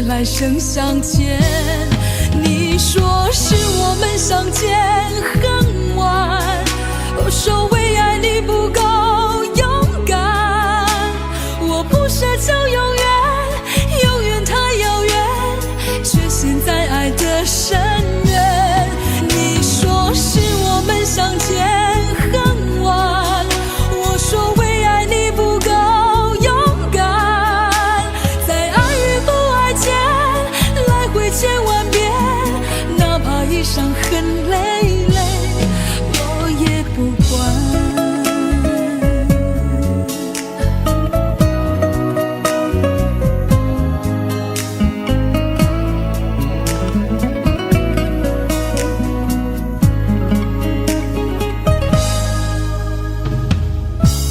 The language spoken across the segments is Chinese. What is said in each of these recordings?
来生相见，你说是我们相见很晚，我说为爱你不够勇敢，我不奢求永远，永远太遥远，却陷在爱的深渊。你说是我们相见很晚，我说为爱你不够勇敢，在爱与不爱间来回千万遍，哪怕一伤痕累累，我也不管。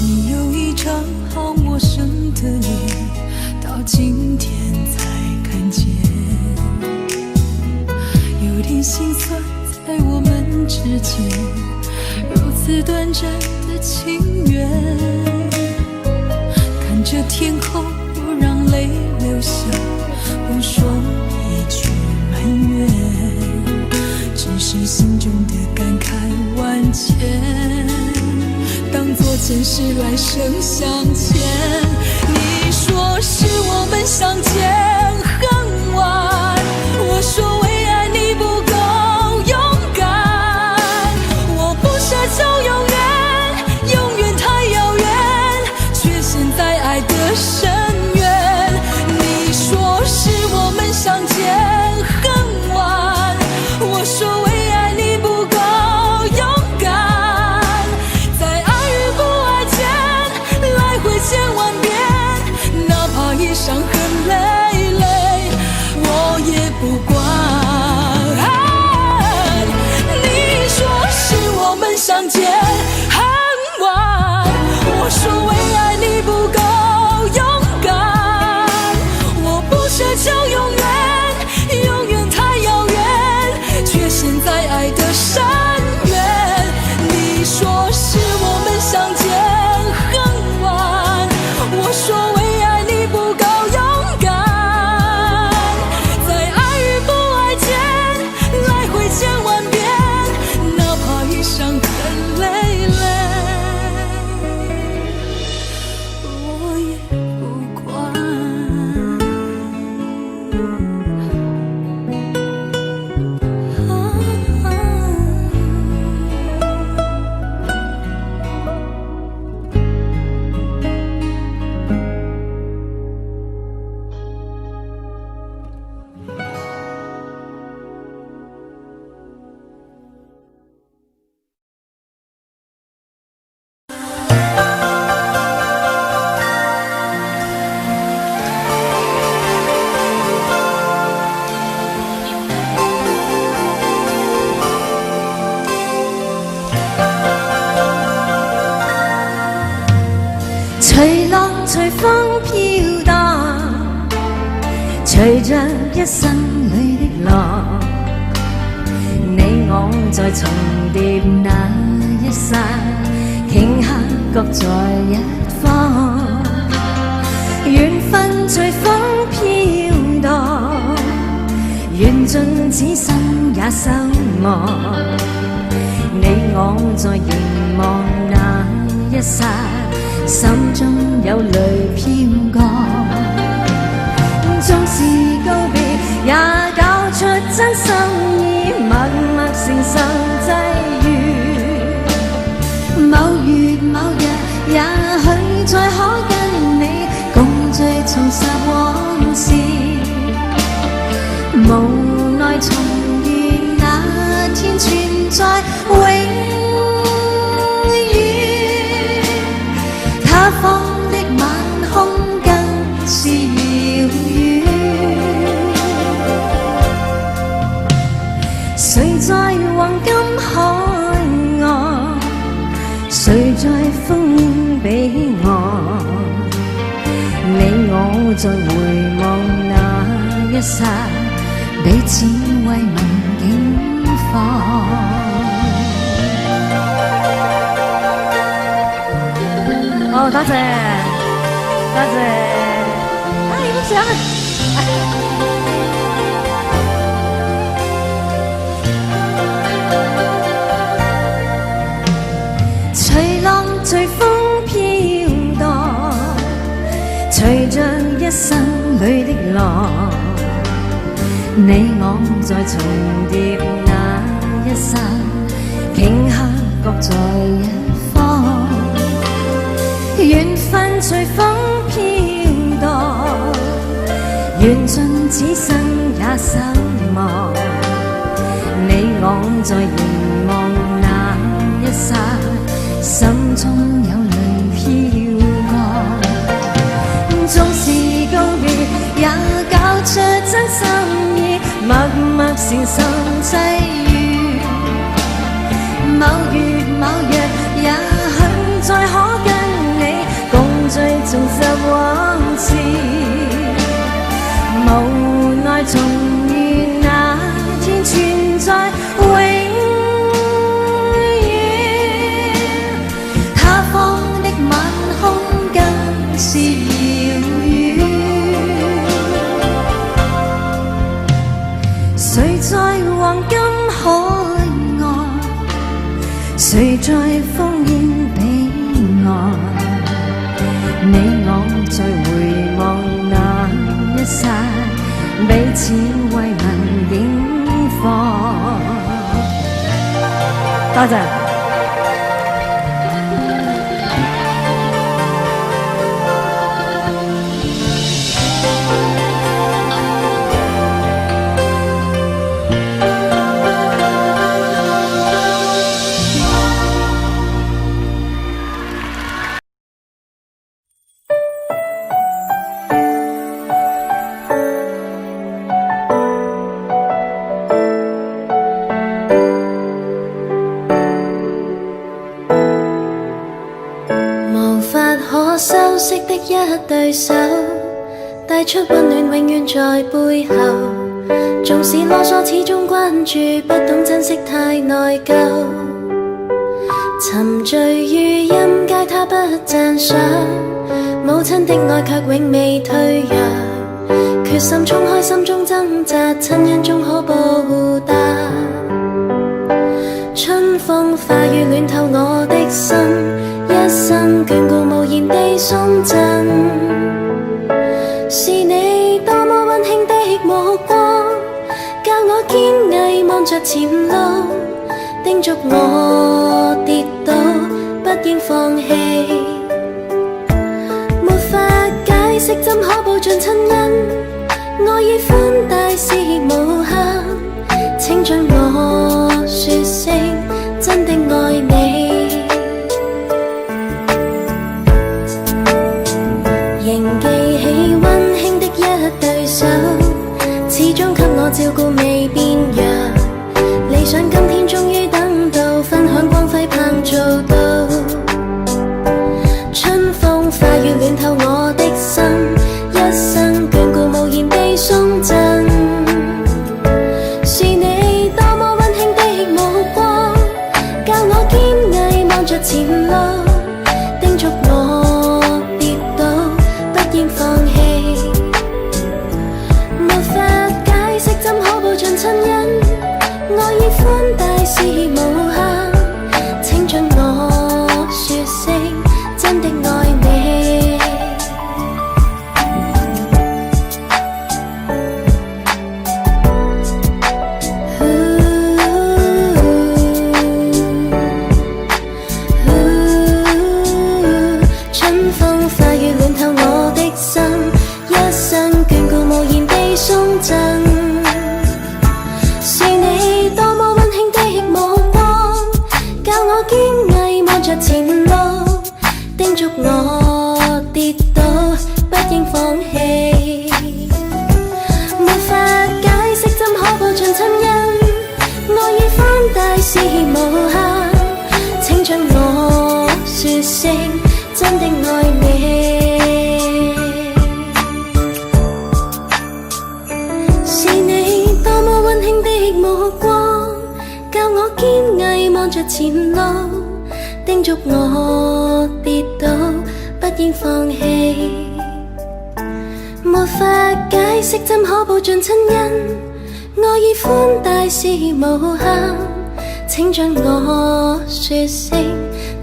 你有一张好陌生的脸，到今天才看见，有点心酸在我们之间，如此短暂的情缘，看着天空不让泪流下，不说一句埋怨，只是心中的感慨万千，当作前世来生相欠。你说是我们相见很晚，我说为爱你不够勇敢，我不奢求永远，永远太遥远，却陷在爱的深渊。你说是我们相见很晚，我说为爱你不够勇敢，在爱与不爱间来回千万遍，哪怕一伤痕累累，我也不管。你说是我们相见很晚，我说为爱你不够勇敢，我不奢求永远，永远太遥远，却陷在爱的深渊。你说是我们相见很晚，我说为爱你不够勇敢，在爱与不爱间来回千万遍，哪怕一伤痕累累，我也不管。隨浪隨風飄蕩，隨着一生裏的浪，你我在重疊那一剎，頃刻各在一方，緣分隨風飄蕩，緣盡此生也守望，你我在凝望那一剎，心中有淚飄過。縱是告別，也搞出真心意，默默承受際遇。某月某日，也許再可跟你共聚重拾往事。無奈重遇那天存在永遠，他方的晚空更是遙遠。誰在黃金海岸，誰在風彼岸？你我在回望那一剎，彼此慰問境況。哦，多謝，多謝。影相啊！隨浪隨風飄蕩，隨着一生裏的浪。你我在重疊那一剎，頃刻各在一方。緣分隨風飄蕩，緣盡此生也守望。你我在凝望那一剎，心中有淚飄過。縱是告別，也搞出真心意，默默承受際遇。某月某日，也許再可跟你共聚重拾往事。無奈重遇那天存在永遠，他方的晚空更是遙遠。誰在黃金海岸，誰在烽煙彼岸？你我在回望那一剎，彼此慰問境況。多謝。修飾的一對手，帶出溫暖永遠在背後。縱使囉嗦始終關注，不懂珍惜太內疚。沉醉於音階他不讚賞，母親的愛卻永未退讓。決心衝開心中掙扎，親恩終可報答。春風化雨暖透我的心，一生眷顧無言地送贈。是你多麼溫馨的目光，教我堅毅望着前路，叮囑我跌倒不應放棄。沒法解釋怎可報盡親恩，愛意寬大是無限，請准我說聲真的愛你。仍記起溫馨的一對手，始終給我照顧未變弱。理想今天終於等到，分享光輝盼做到。春風化雨暖透我的心，一生眷顧無言地送贈。是你多麼溫馨的目光，教我堅毅望着前路，叮囑我跌倒不應放棄。沒法解釋怎可報盡親恩，愛意寬大是無限，請准我說聲真的愛你。真的愛你。是你多麼溫馨的目光，教我堅毅望着前路，叮囑我跌倒不應放棄。沒法解釋怎可報盡親恩，愛意寬大是無限，請將我說聲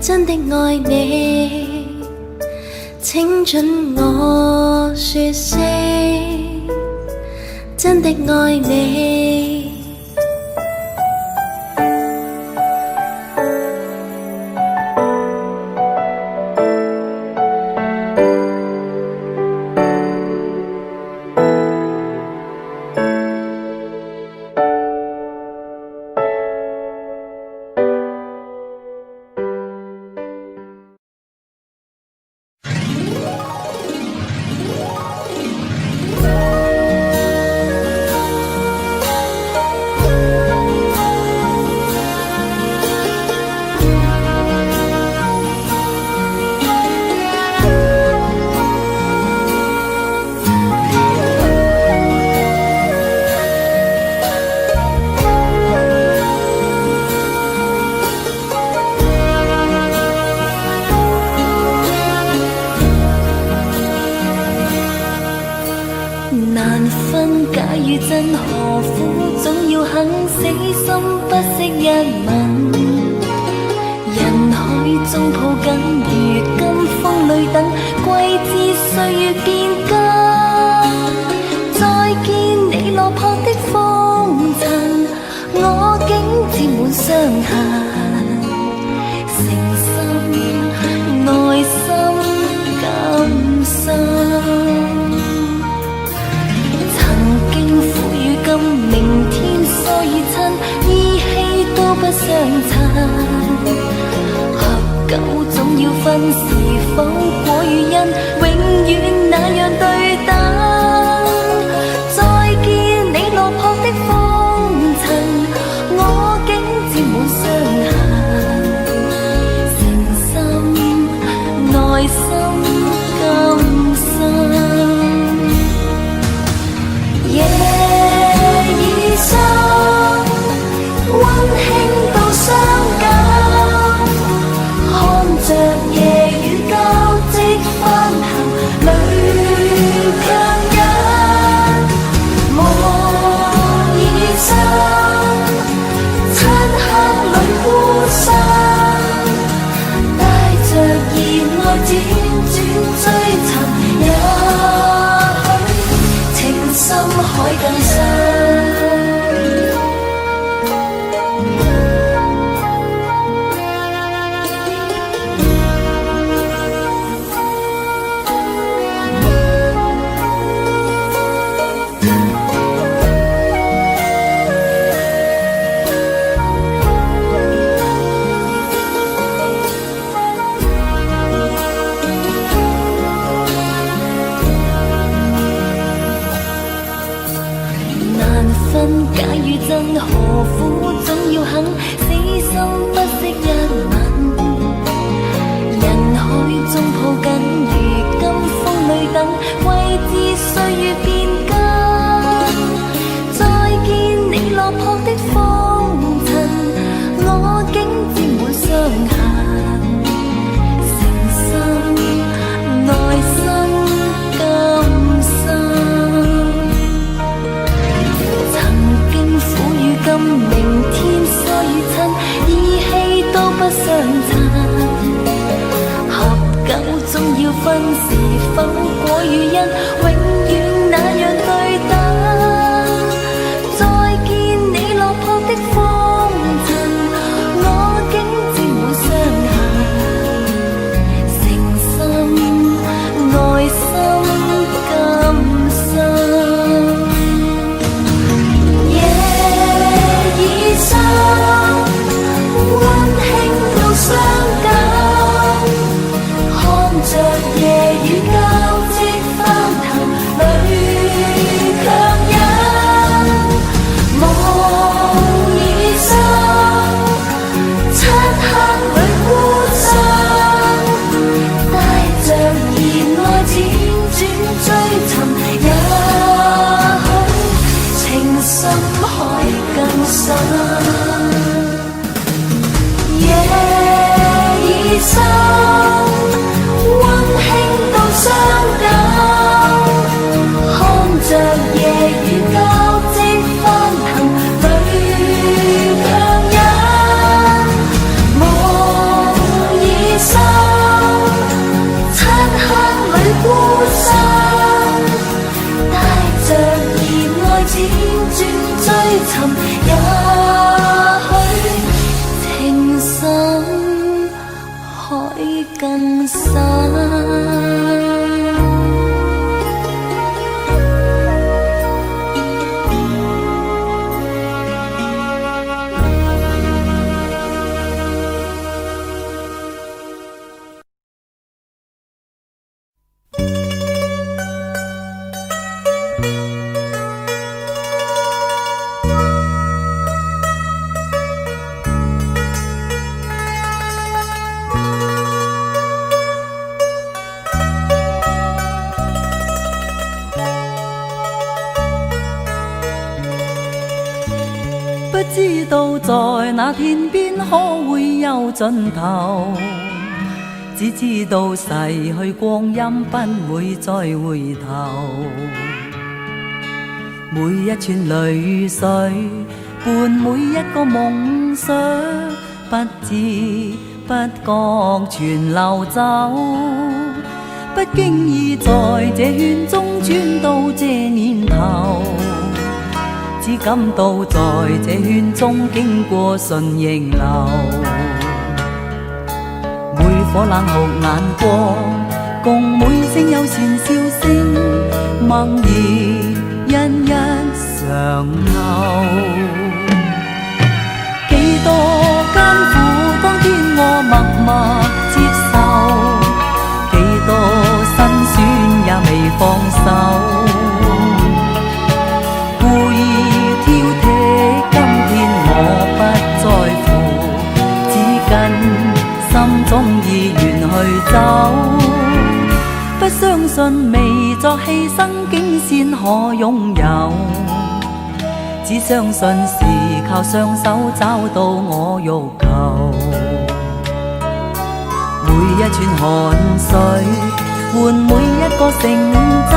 真的愛你，請准我說聲真的愛你。難分假與真，何苦總要肯死心不惜一吻？人海中抱緊，如今風裏等，季節歲月變更。再見你落魄的風塵，我竟沾滿傷痕，誠心內心感傷。明天疏與親，依稀都不相襯。合久總要分，是否果與因，永遠那樣對等。再見你落魄的風塵，我竟沾滿傷痕，誠心內心感傷。溫馨到傷感，看着夜雨交織翻行，淚強忍，夢已深，漆黑裏孤身，帶着熱愛輾轉追尋，也許情深海更深。假與真，何苦總要肯死心不惜一吻？人海中抱緊，如今風裏等，季節歲月變更。再見你落魄的風塵，我竟沾滿傷痕，誠心內心感傷。今明天疏與親，依稀都不相襯。合久總要分，是否果與因，永遠那樣對等。再見你落魄的風塵，我竟沾滿傷痕，誠心內心感傷。溫馨到傷感，看着夜雨交織翻騰，淚強忍，夢已深，漆黑裏孤身，帶知道在那天边可會有盡頭，只知道逝去光陰不會再回頭。每一串淚水伴每一個夢想，不知不覺全流走，不經意在這圈中轉到這年頭，只感到在這圈中經過順逆流。每顆冷酷眼光，共每聲友善笑聲，默然一一常留。幾多艱苦，當天我默默接受，幾多辛酸也未放手。故意挑剔，今天我不在乎，只跟心中意願去走。不相信未作犧牲竟先可擁有，只相信是靠雙手找到我欲求。每一串汗水換每一個成就，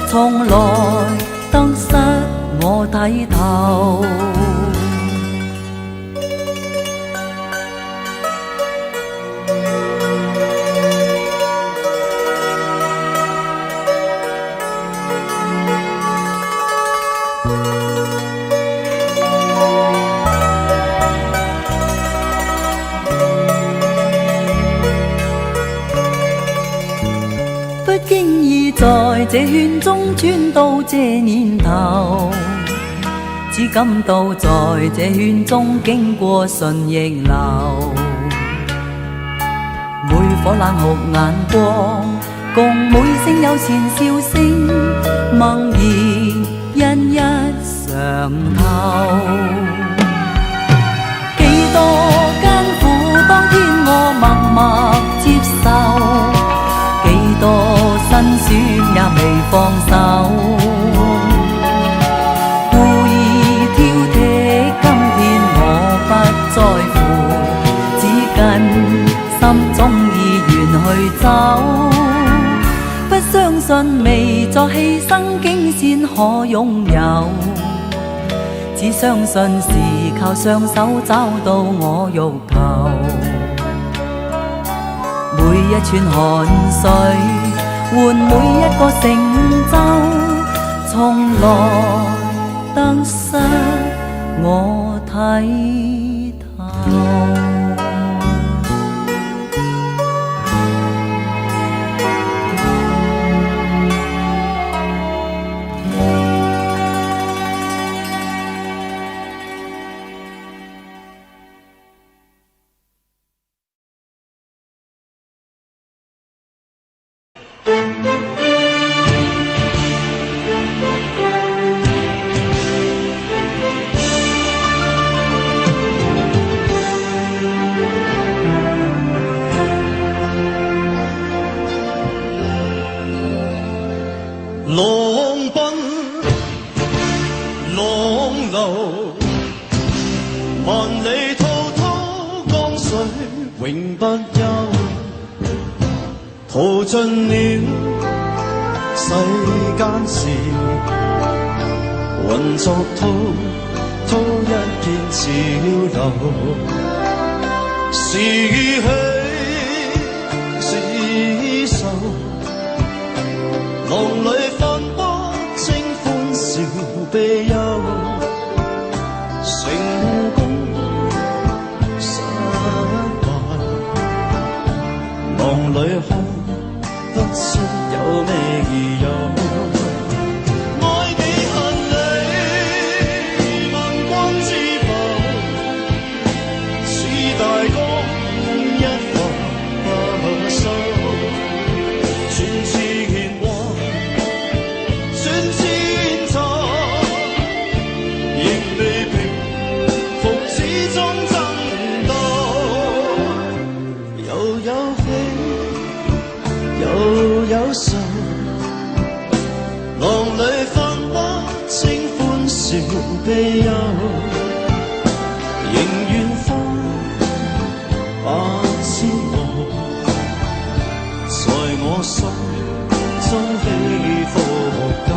從來得失我睇透。不經意在這圈中轉到這年頭，只感到在這圈中經過順逆流。每顆冷酷眼光，共每聲友善笑聲，默然一一常透。幾多艱苦，當天我默默接受，幾多辛酸也未放手。故意挑剔，今天我不在乎，只跟心中意願去走。不相信未作犧牲竟先可擁有，只相信是靠雙手找到我欲求。每一串汗水換每一個成就，從來得失我睇透。浪奔浪流，萬里滔滔江水永不休，淘盡了世間事，渾作滔滔一片潮流，是喜是愁，浪裏分不清歡笑悲憂，成功失敗，浪裏看不出有咩意由。愛幾恨你，萬關之浮，似大江一發不收，全是牽掛，算千錯，仍未平復，始終爭鬥，又有喜又有愁，浪裏分不清歡笑悲憂，我心中起伏够。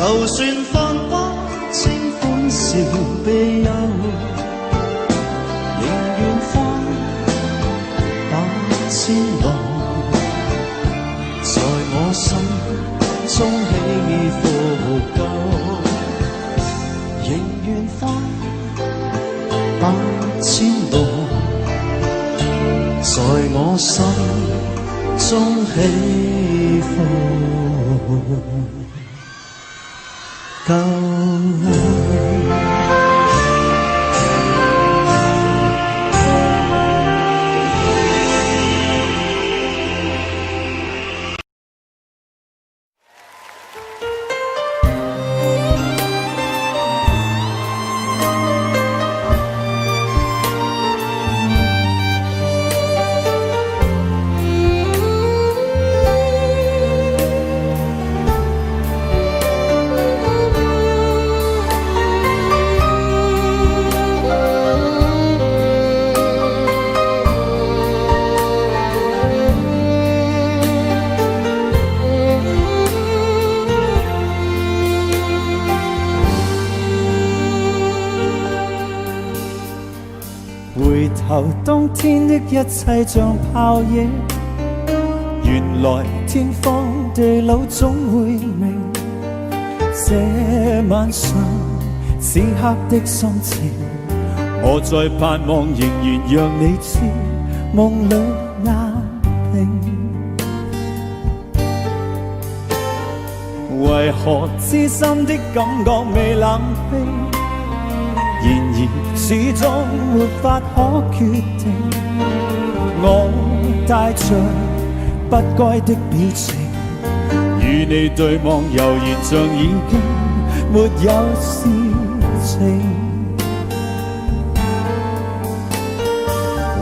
就算繁华清欢笑悲忧，仍愿翻百千浪，在我心中起伏够，仍愿翻百千浪，在我心中起伏够。回頭，當天的一切像泡影，原來天荒地老總會明。這晚上此刻的心情，我在盼望，仍然讓你知夢裏難平。為何知心的感覺未冷冰？然而始終沒法可決定，我帶着不該的表情，與你對望，悠然像已經沒有事情。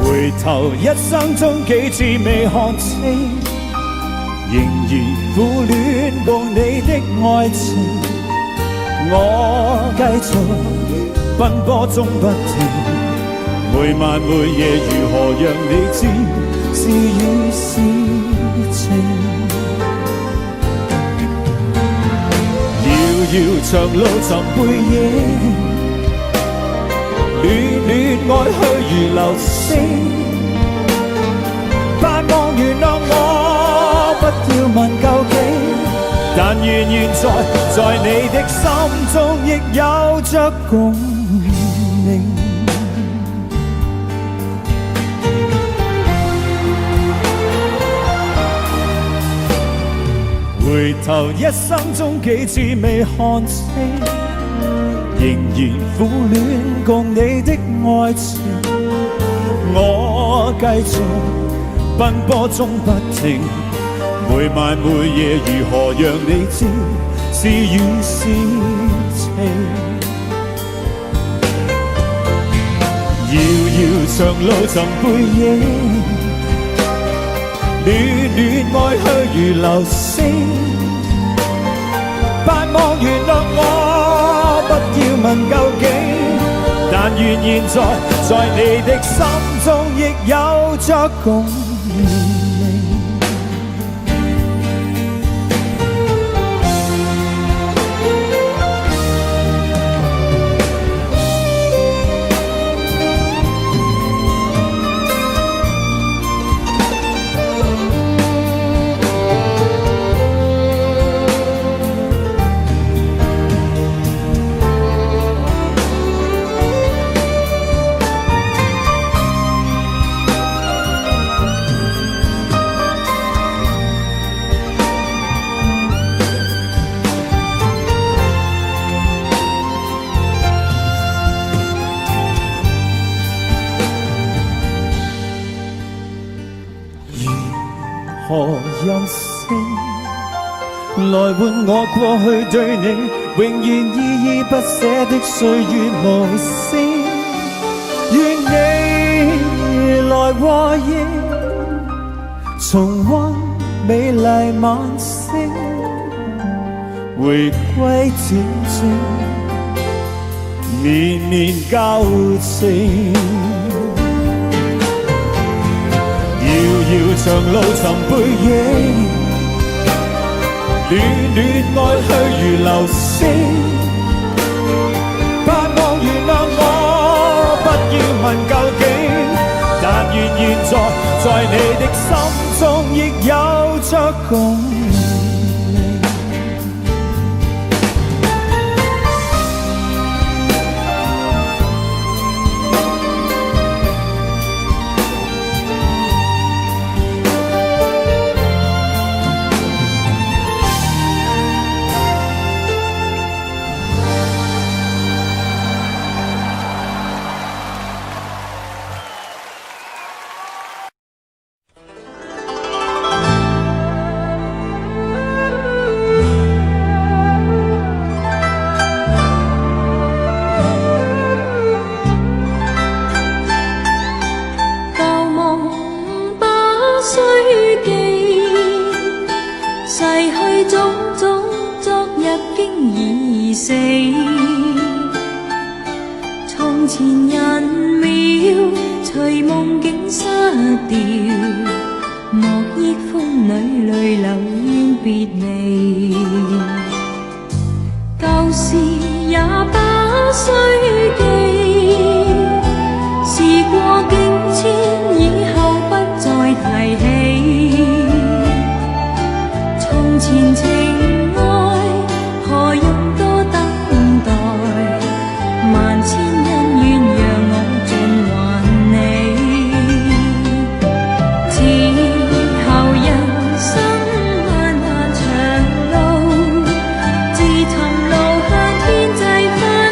回頭一生中幾次未看清，仍然苦戀共你的愛情，我繼續奔波中不停，每晚每夜如何讓你知是與是情。遙遙長路尋背影，戀戀愛去如流星，盼望原諒我，不要問究竟，但願現在你的心中亦有着共回頭一生中幾次未看清，仍然苦戀共你的愛情，我繼續奔波中不停，每晚每夜如何讓你知是與是情。遙遙長路尋背影，戀戀愛去如流星，盼望原諒我，不要問究竟，但願現在你的心中亦有着共鳴。何任性，來換我過去對你永遠依依不捨的歲月無聲。願你來和應，重溫美麗晚星，回歸恬靜，年年舊情。遙遙長路尋背影，暖暖愛去如流星。盼望原諒我，不要問究竟，但願現在你的心中亦有着共鳴。自尋路向天際飛。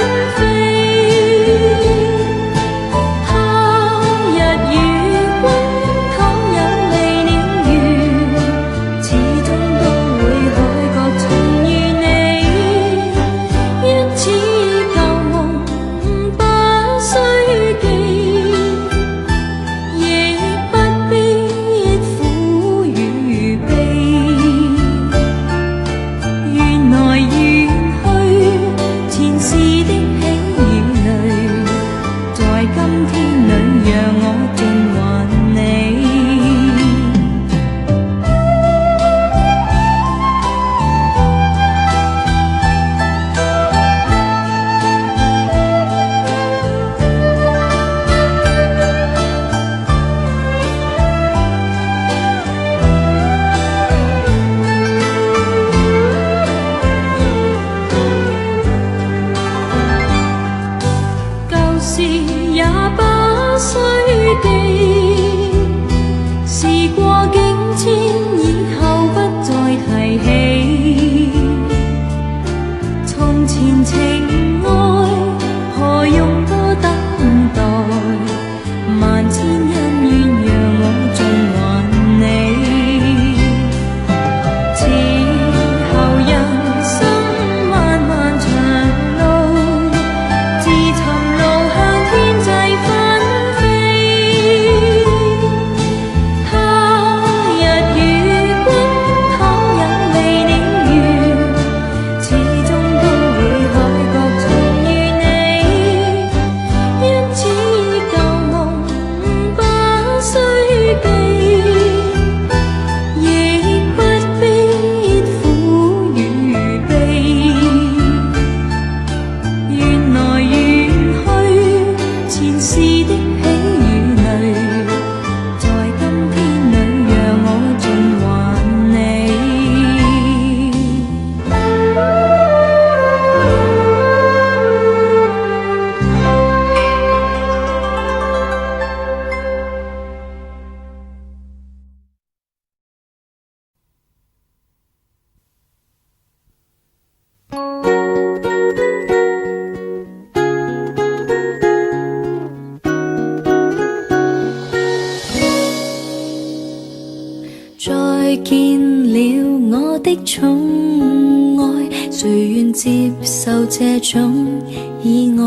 的宠愛，誰願接受這種意外？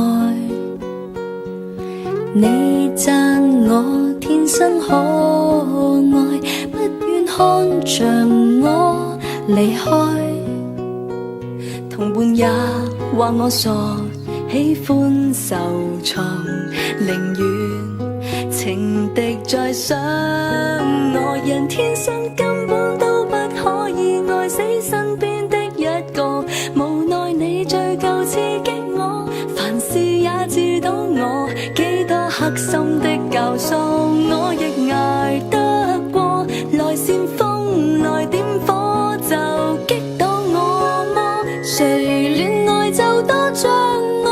你讚我天生可愛，不願看着我離開。同伴也話我傻，喜歡受創，寧願情敵在想我。人天生根本都不可以愛死身邊的一個，無奈你追究刺激我，凡事也治到我，幾多黑心的教唆我亦捱得過，來煽風來點火就擊倒我麼？誰戀愛就多障礙，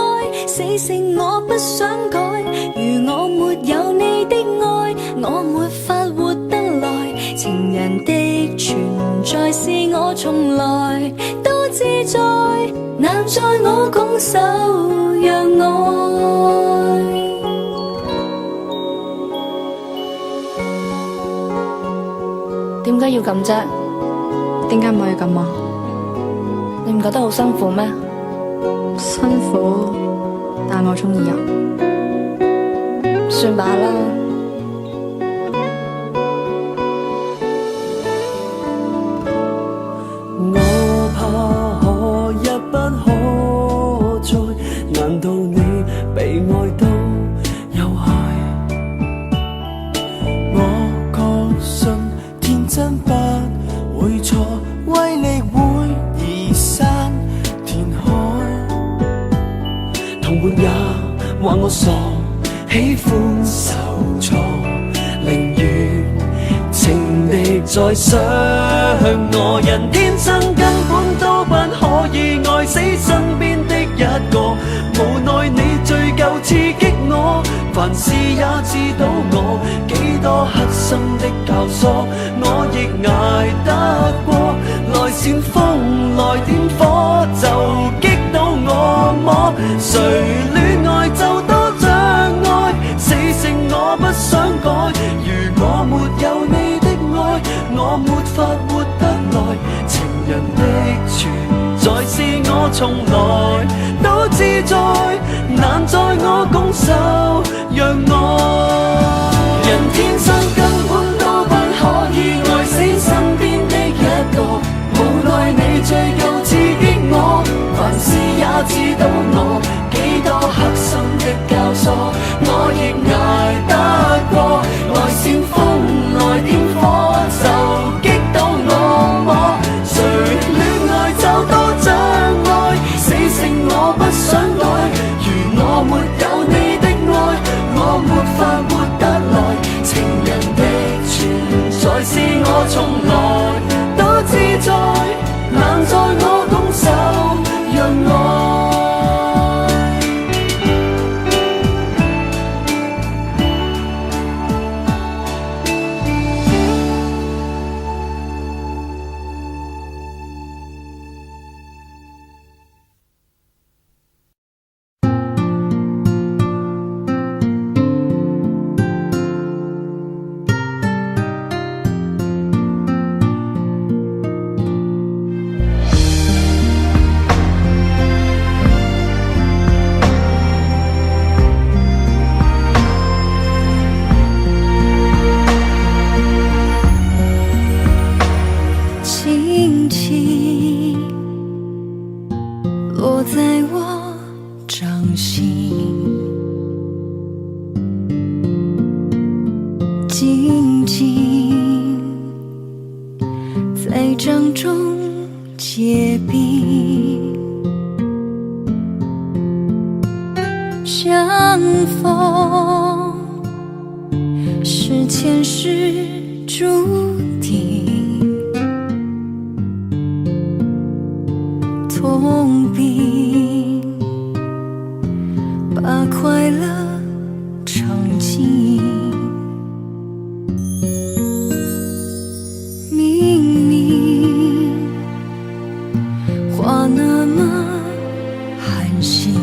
死性我不想改，如我沒有你的愛，我沒法活得來，情人的存在是我從來都自在，難在我拱手讓愛。點解要咁啫？點解唔可以咁啊？你唔覺得好辛苦咩？辛苦，但我鍾意啊。算罷啦。我怕可一不可再，難道你被愛都有害？我確信天真不會錯，威力會移山填海。同伴也話我傻，喜歡受挫，寧願情敵在想我。人天生根本都不可以愛死身邊的一個，無奈你追究刺激我，凡事也知道我，幾多黑心的教唆我亦捱得過，來煽風來點火就擊倒我麼？誰戀愛就多障礙，死性我不想改，如我沒有你的愛，我沒法活得來，情人的存在是我從來都自在，難在我拱手讓愛。人天生根本都不可以愛死身邊的一個，無奈你追究刺激我，凡事也知道我，幾多黑心的教唆我亦捱得過，來煽風來點火就擊倒我麼？誰戀愛就多障礙，死性我不想改，如我沒有你的愛，我沒法活得來，情人的存在是我從來都自在，難在我拱手讓愛。静静在掌中结冰，相逢是前世注定，痛并把快乐尝尽。明明话那么寒心，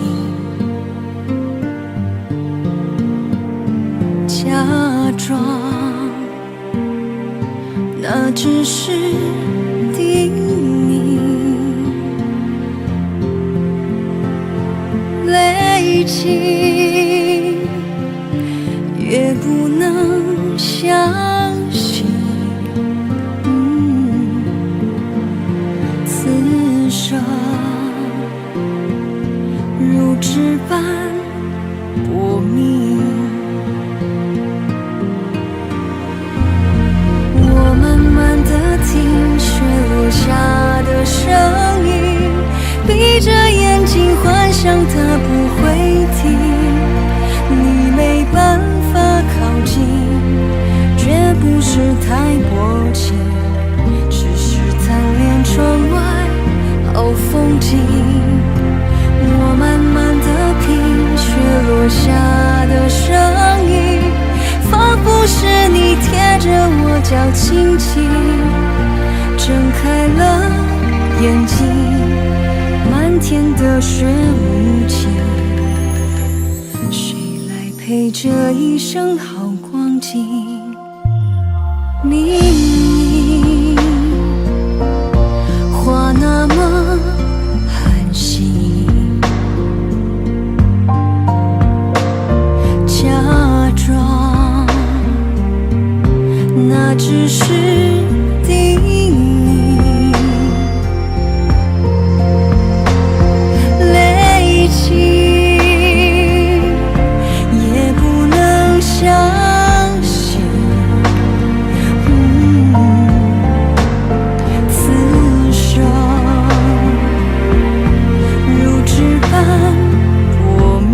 假装那只是叮咛。累积，越不能相信。此生如纸般薄命，我慢慢地听雪落下的声音，闭着眼睛幻想它不会停，你没办法靠近，绝不是太薄情，只是贪恋窗外好风景。我慢慢地品雪落下的声音，仿佛是你贴着我脚轻轻睁开了眼睛，漫天的雪无情，谁来陪这一生好光景？明明话那么寒心，假装那只是叮咛，累积也不能相信。此生如纸般薄命，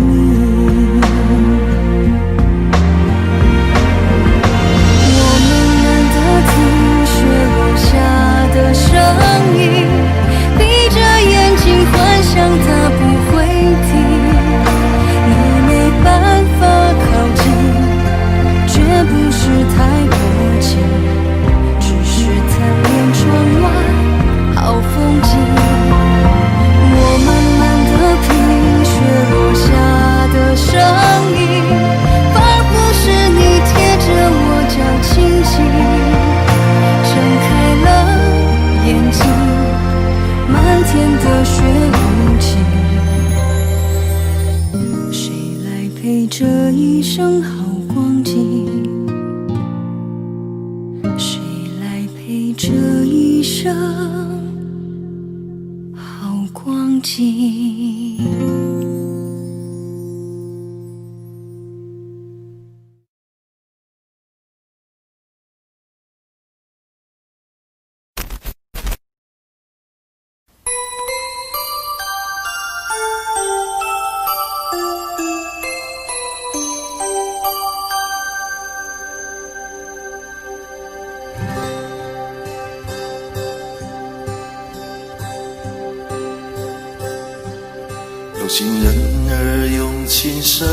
我慢慢地听雪落下的声音，闭着眼睛幻想它不会停，你没办法靠近，绝不是太薄情，只是贪恋窗外好风景。我慢慢地品雪落下的声音，仿佛是你贴着我脚轻轻睁开了眼睛，漫天的雪无情，谁来陪这一生好光景？谁来陪这一生好光景？有心人儿用情深，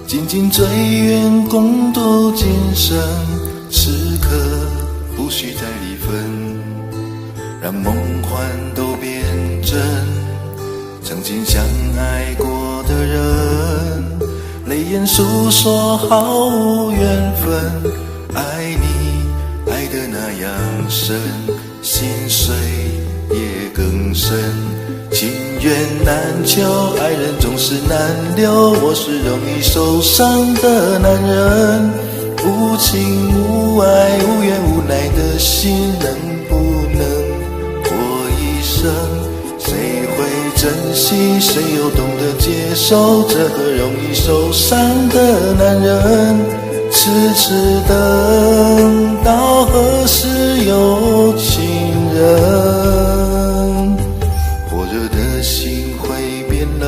紧紧追愿共度今生。此刻不需再离分，让梦幻都变真。曾经相爱过的人，泪眼诉说毫无缘分。爱你爱得那样深，心碎也更深。情缘难求，爱人总是难留。我是容易受伤的男人，无情无爱无怨无奈的心，能不能过一生？谁会珍惜，谁又懂得接受这个容易受伤的男人？痴痴等到何时有情人？火热的心会变冷，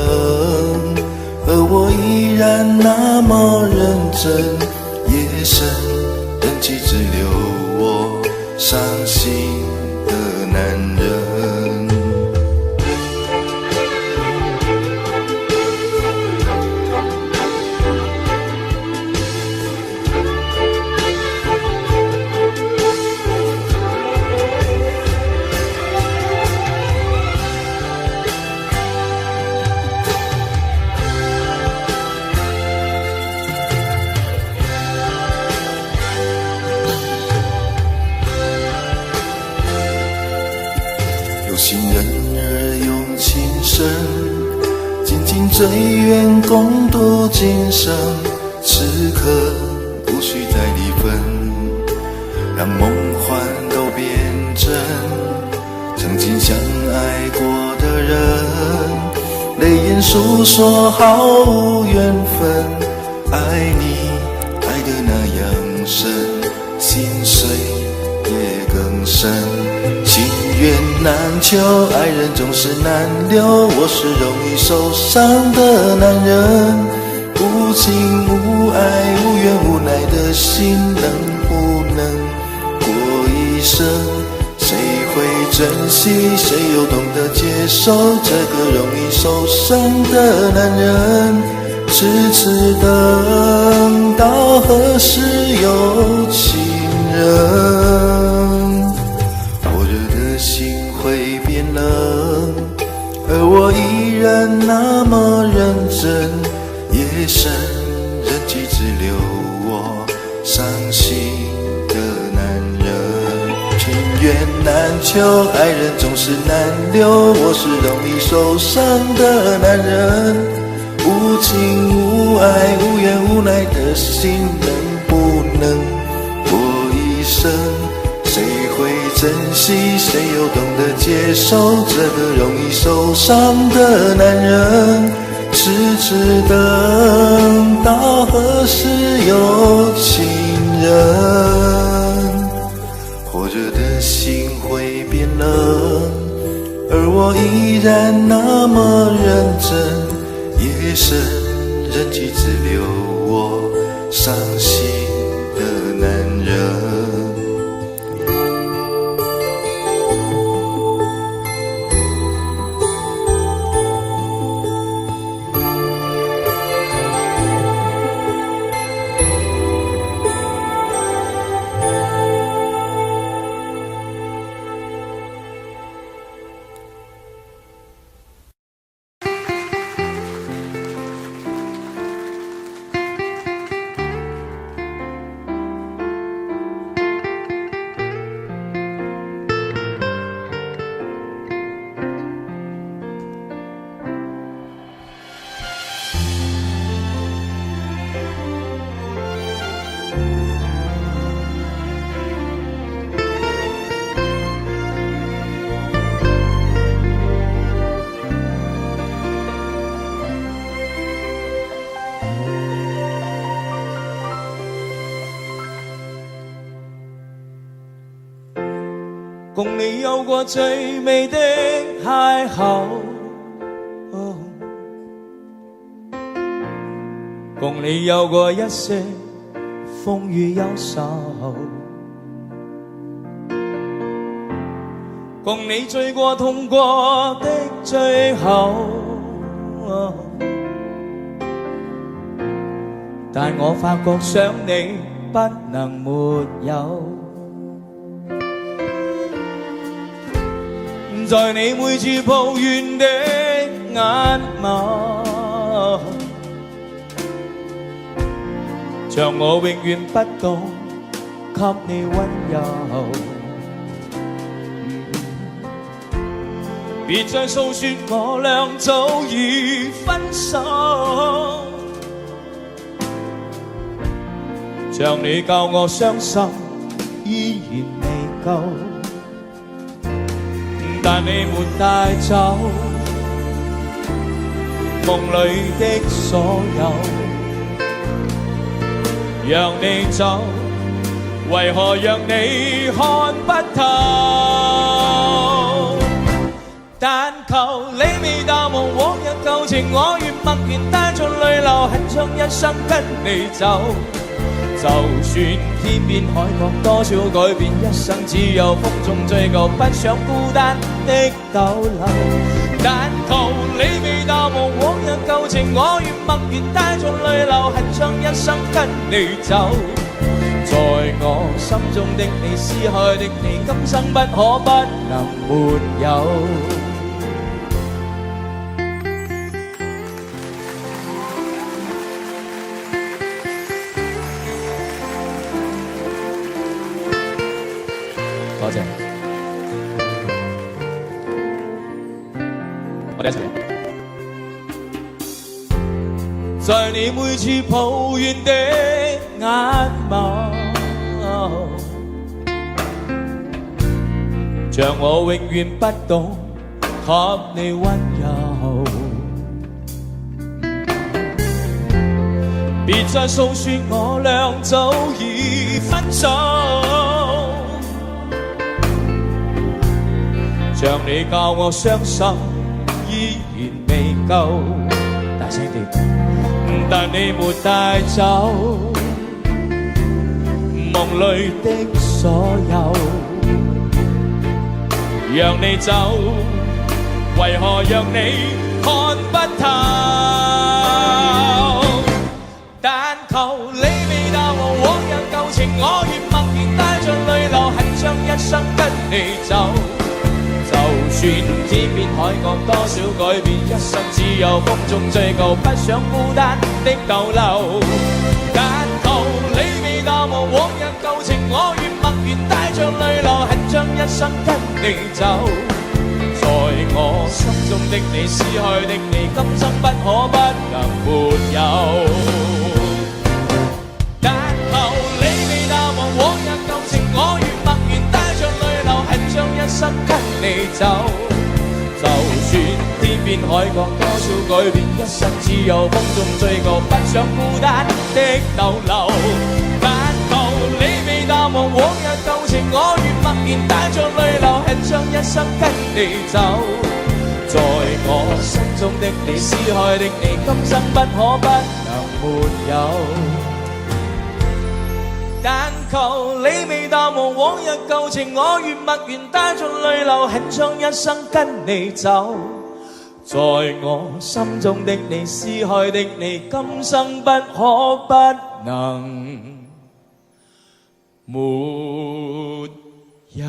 而我依然那么认真。夜深人气只留我伤心的男人。最愿共度今生，此刻不需再离分，让梦幻都变真。曾经相爱过的人，泪眼诉说毫无缘分，爱你爱得那样深，心碎也更深。情缘难求，爱人总是难留，我是容易受伤的男人，无情无爱无怨无奈的心，能不能过一生？谁会珍惜，谁又懂得接受这个容易受伤的男人？痴痴等到何时有情人？火热的心会变冷，而我依然那么认真。夜深人迹只留我伤心的男人，情缘难求，爱人总是难留，我是容易受伤的男人，无情无爱无怨无奈的心，能不能过一生？谁会珍惜，谁又懂得接受这个容易受伤的男人？痴痴等到何时有情人？火热的心会变冷，而我依然那么认真。夜深人迹只留我伤心的男人。共你有過最美的邂逅，共你有過一些風雨憂愁，共你醉過痛過的最後，但我發覺想你不能沒有。在你每次抱怨的眼眸，像我永遠不懂給你溫柔。別再訴說我倆早已分手，像你教我傷心依然未夠。但你沒帶走夢裏的所有，讓你走，為何讓你看不透？但求你未淡忘往日舊情，我願默然帶着淚流，很想一生跟你走。就算天邊海角多少改變，一生只有風中追求，不想孤單的逗留。但求你未淡忘往日舊情，我願默然帶着淚流，很想一生跟你走。在我心中的你，思開的你，今生不可不能沒有。多謝，我哋一齊。在你每次抱怨的眼眸，像我永遠不懂給你溫柔。別再訴說我倆早已分手，像你教我傷心依然未夠，大聲啲，但你沒帶走夢裏的所有，讓你走，為何讓你看不透？但求你未答我往日舊情，我越默然帶着淚流，很想一生跟你走。就算天邊海角多少改變，一生只有風中追求，不想孤單的逗留。但求你未答我往日舊情，我越默然帶着淚流，很想一生跟你走。在我心中的你，撕開的你，今生不可不能沒有。但求你未答我往日舊情，我越默然帶着淚流，很想一生跟你走。就算天邊海角多少改變，一生只有風中追求，不想孤單的逗留。但求你未答我往日舊情，我越默然帶着淚流，很想一生跟你走。在我心中的你，撕開的你，今生不可不能沒有。但求你未答我往日舊情，我越默然帶着淚流，很想一生跟你走。在我心中的你，撕開的你，今生不可不能沒有。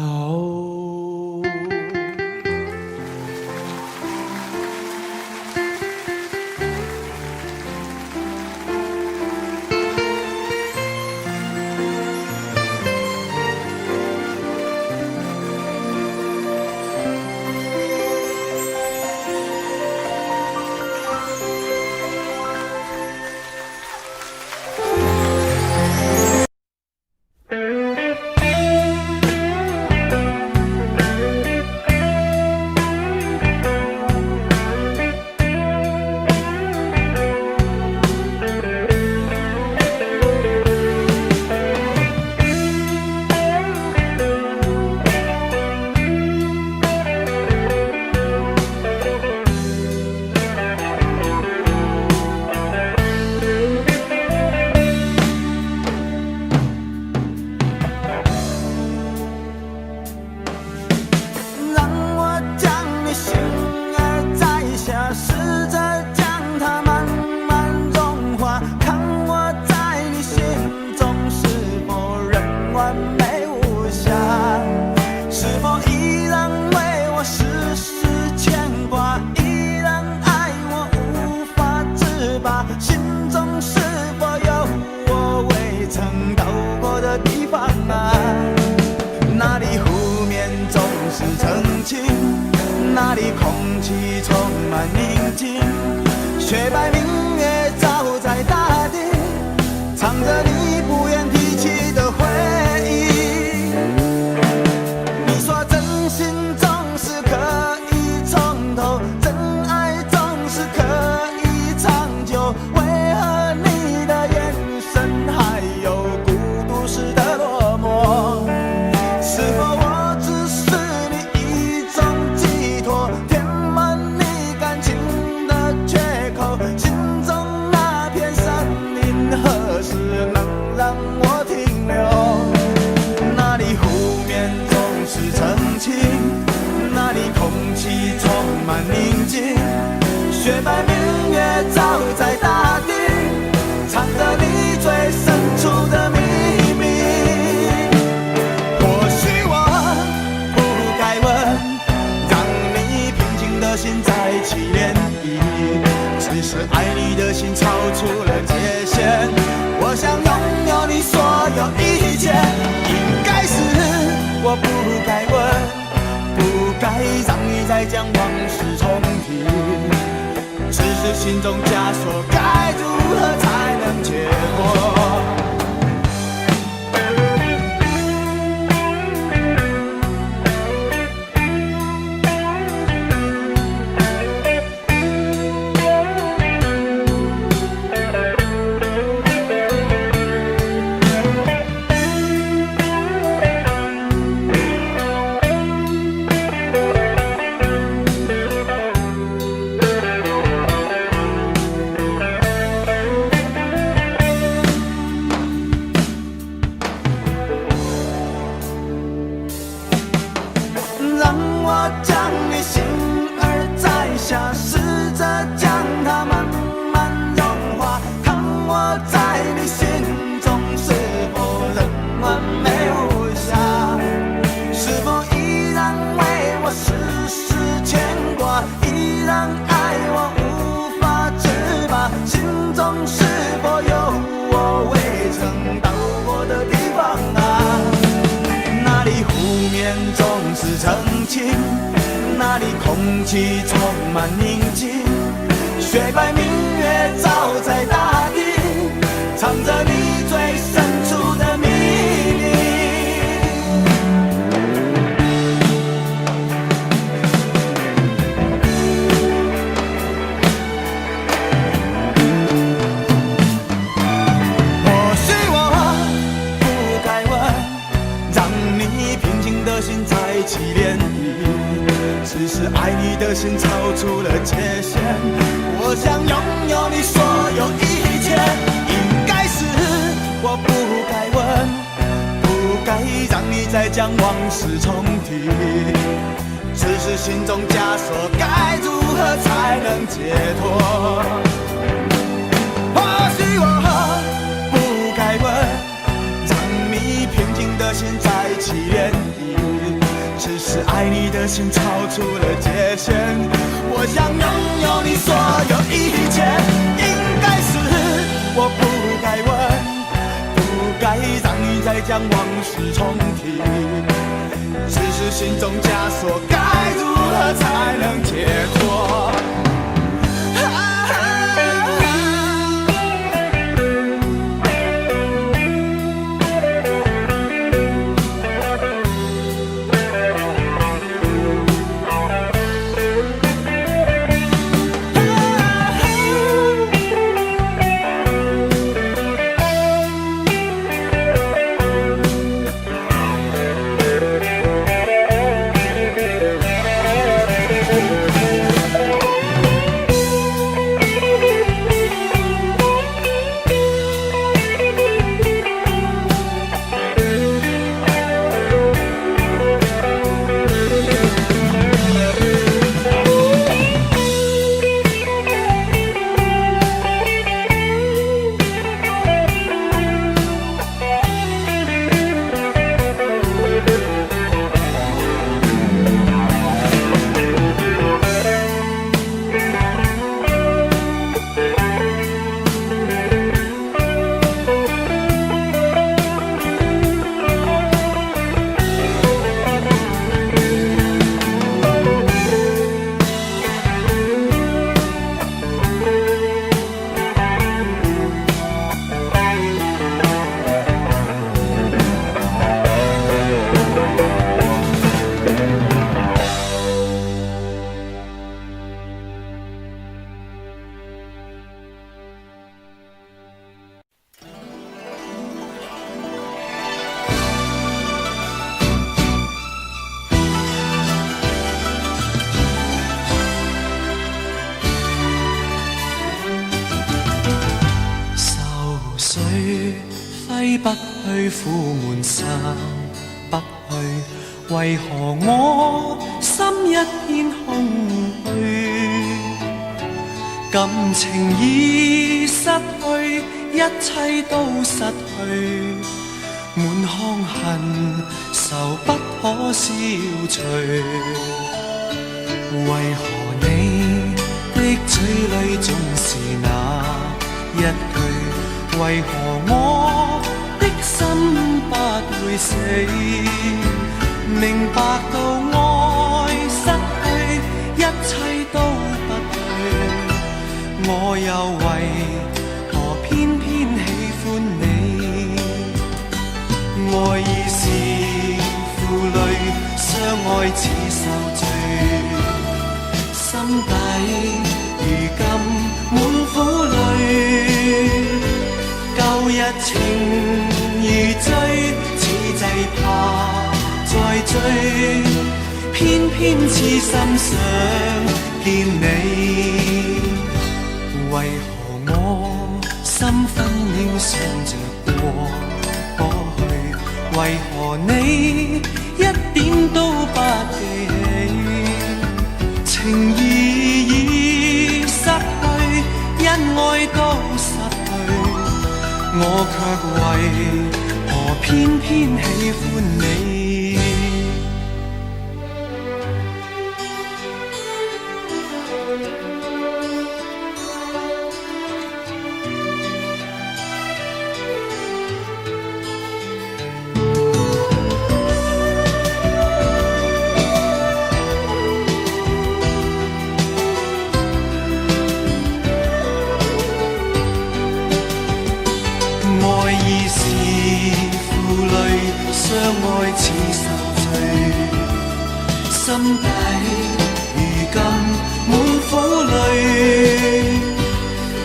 那里空气充满宁静，雪白明月照在大地，唱着你不愿提起的回忆。你说真心总是可以从头，真爱总是可以长久，为何你的眼神还有孤独时的落寞？是否我只是你一种寄托，填满你感情的缺口？心中那片森林何时能让我停留？那里湖面总是澄清，那里空气充满宁静，雪白明月照在大地，藏着你最深处的秘密。或许我不该问，让你平静的心再起涟漪，只是爱你的心超出了界限。我想拥有你所有一切，应该是我不该问，不该让你再将往事重提，只是心中枷锁该如曾经，那里空气充满宁静，雪白明月照在大地，藏着你最深处的秘密。或许我不该问，让你平静的心再起涟漪，只是爱你的心超出了界限，我想拥有你所有一切。应该是我不该问，不该让你再将往事重提，只是心中枷锁该如何才能解脱。或许我不该问，让你平静的心再起涟漪，只是爱你的心超出了界限，我想拥有你所有一切。应该是我不该问，不该让你再将往事重提，只是心中枷锁该如何才能解脱。揮不去，苦悶散不去，為何我心一片空虛？感情已失去，一切都失去，滿腔恨愁不可消除。為何你的嘴裡總是那一句？為何我的心不會死？明白到愛失去，一切都不對，我又為何偏偏喜歡你？愛已是負累，相愛似受罪，心底如今滿苦淚。舊日情如醉，此際怕再追，偏偏痴心想見你。為何我心分秒想着過去？為何你一點都不記起？情義已失去，恩愛都失去。我卻為何偏偏喜歡你？已是負累，相愛似受罪，心底如今滿苦淚。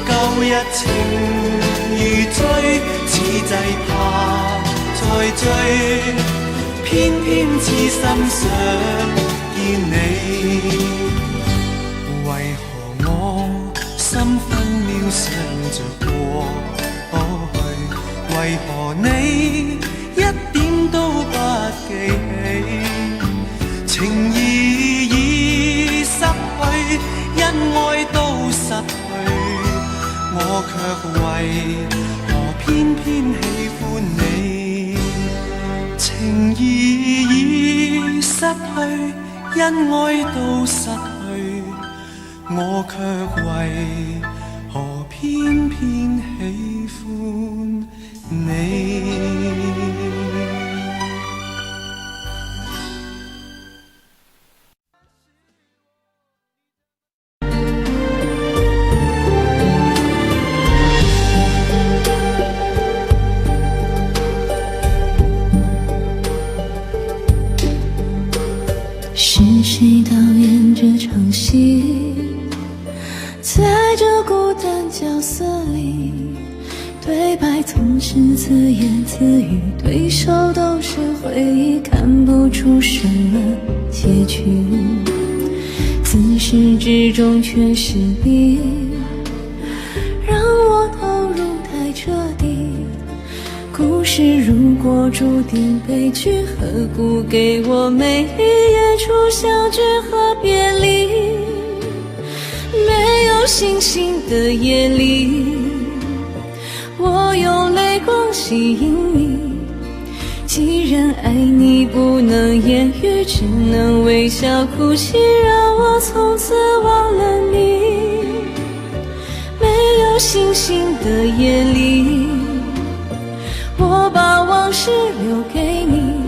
舊日情如醉，此際怕再追，偏偏痴心想見你。為何我心分秒想着過去，為何你一點都不記起？情義已失去，因愛都失去，我卻為何偏偏喜歡你？情義已失去，因愛都失去，我卻為何偏偏喜歡你？是谁导演这场戏？在这孤单角色里，对白总是自言自语，对手都是回忆，看不出什么结局。自始至终却是你，让我投入太彻底。故事如果注定悲剧，何故给我每一演出相聚和别离？没有星星的夜里，我用泪光吸引你。既然爱你不能言语，只能微笑哭泣，让我从此忘了你。没有星星的夜里，我把往事留给你。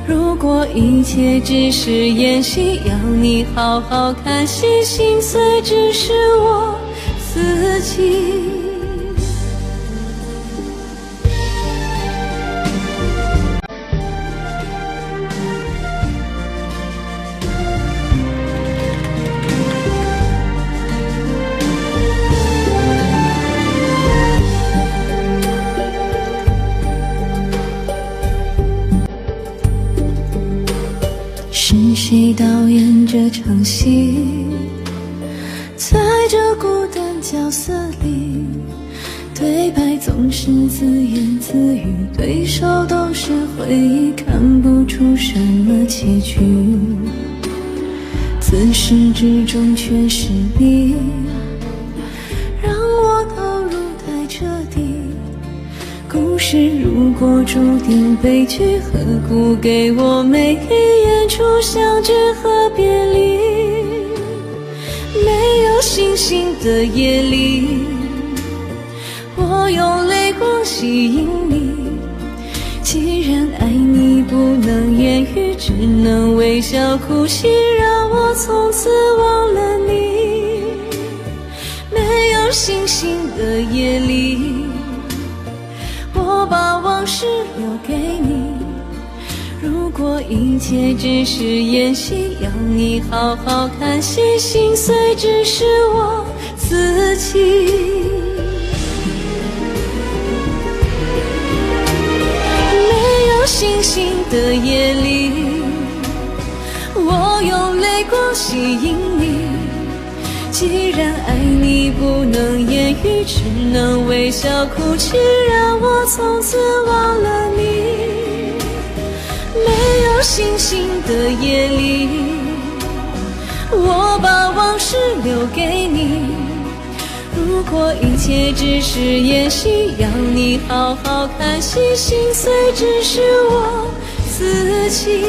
如果一切只是演戏，要你好好看戏，心碎只是我自己。是谁导演这场戏？在这孤单角色里，对白总是自言自语，对手都是回忆，看不出什么结局。自始至终却是你，让我投入太彻底。故事如果注定悲剧，何故给我每一演出相聚和别离？没有星星的夜里，我用泪光吸引你。既然爱你不能言语，只能微笑哭泣，让我从此忘了你。没有星星的夜里，我把往事留给你。如果一切只是演戏，要你好好看戏，心碎只是我自己。没有星星的夜里，我用泪光吸引你。既然爱你不能言语，只能微笑哭泣，让我从此忘了你。没有星星的夜里，我把往事留给你。如果一切只是演戏，要你好好看戏，心碎只是我自己。